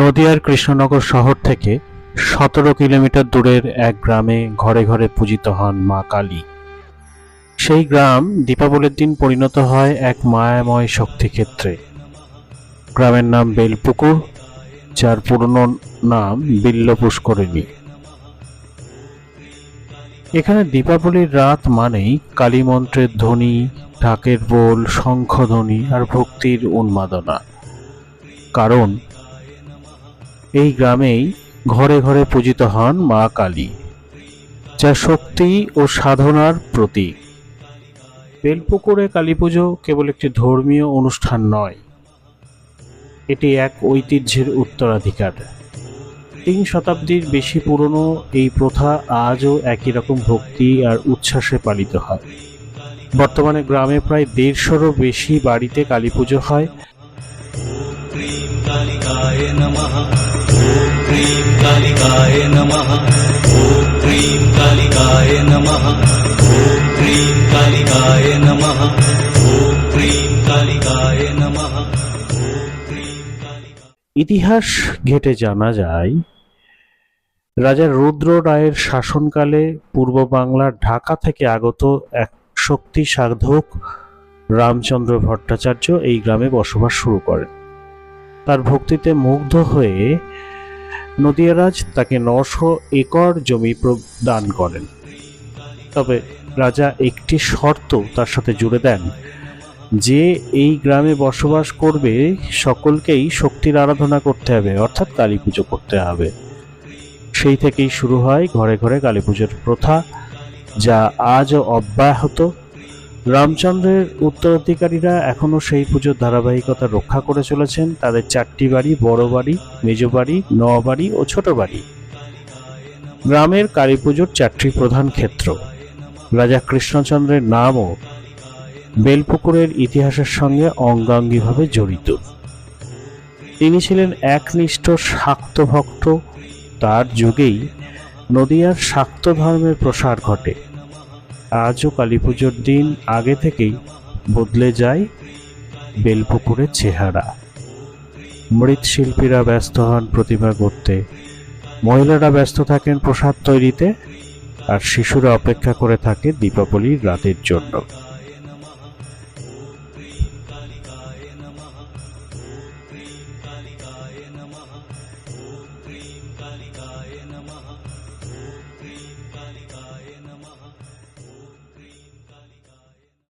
নদিয়ার কৃষ্ণনগর শহর থেকে 17 কিলোমিটার দূরের এক গ্রামে ঘরে ঘরে পূজিত হন মা কালী। সেই গ্রাম দীপাবলির দিন পরিণত হয় এক মায়াময় শক্তিক্ষেত্রে। গ্রামের নাম বেলপুকুর, যার পুরনো নাম বিল্ল পুষ্করিণী। এখানে দীপাবলির রাত মানেই কালী মন্ত্রের ধ্বনি, ঢাকের বোল, শঙ্খধ্বনি আর ভক্তির উন্মাদনা। কারণ এই গ্রামেই ঘরে ঘরে পূজিত হন মা কালী, যা শক্তি ও সাধনার প্রতীক। বেলপুকুরে কালী পুজো কেবল একটি ধর্মীয় অনুষ্ঠান নয়, এটি এক ঐতিহ্যের উত্তরাধিকার। 3 শতাব্দীর বেশি পুরনো এই প্রথা আজও একই রকম ভক্তি আর উচ্ছ্বাসে পালিত হয়। বর্তমানে গ্রামে প্রায় 150-রও বেশি বাড়িতে কালী পুজো হয়। ইতিহাস ঘেঁটে জানা যায়, রাজা রুদ্র রায়ের শাসনকালে পূর্ব বাংলার ঢাকা থেকে আগত এক শক্তি সাধক রামচন্দ্র ভট্টাচার্য এই গ্রামে বসবাস শুরু করেন। তার ভক্তিতে মুগ্ধ হয়ে নদিয়ারাজ তাকে 900 একর জমি প্রদান করেন। তবে রাজা একটি শর্ত তার সাথে জুড়ে দেন, যে এই গ্রামে বসবাস করবে সকলকেই শক্তির আরাধনা করতে হবে, অর্থাৎ কালী পুজো করতে হবে। সেই থেকেই শুরু হয় ঘরে ঘরে কালী পুজোর প্রথা, যা আজও অব্যাহত। রামচন্দ্রের উত্তরাধিকারীরা এখনও সেই পুজোর ধারাবাহিকতা রক্ষা করে চলেছেন। তাদের 4টি বাড়ি, বড় বাড়ি, মেজ বাড়ি, নবাড়ি ও ছোট বাড়ি। গ্রামের কালী পুজোর 4টি প্রধান ক্ষেত্র। রাজা কৃষ্ণচন্দ্রের নামও বেলপুকুরের ইতিহাসের সঙ্গে অঙ্গাঙ্গিভাবে জড়িত। তিনি ছিলেন একনিষ্ঠ শাক্ত ভক্ত। তার যুগেই নদিয়ার শাক্ত ধর্মের প্রসার ঘটে। আজও কালী পুজোর দিন আগে থেকেই বদলে যায় বেলপুকুরের চেহারা। মৃৎশিল্পীরা ব্যস্ত হন প্রতিমা গড়তে, মহিলারা ব্যস্ত থাকেন প্রসাদ তৈরিতে, আর শিশুরা অপেক্ষা করে থাকে দীপাবলির রাতের জন্য।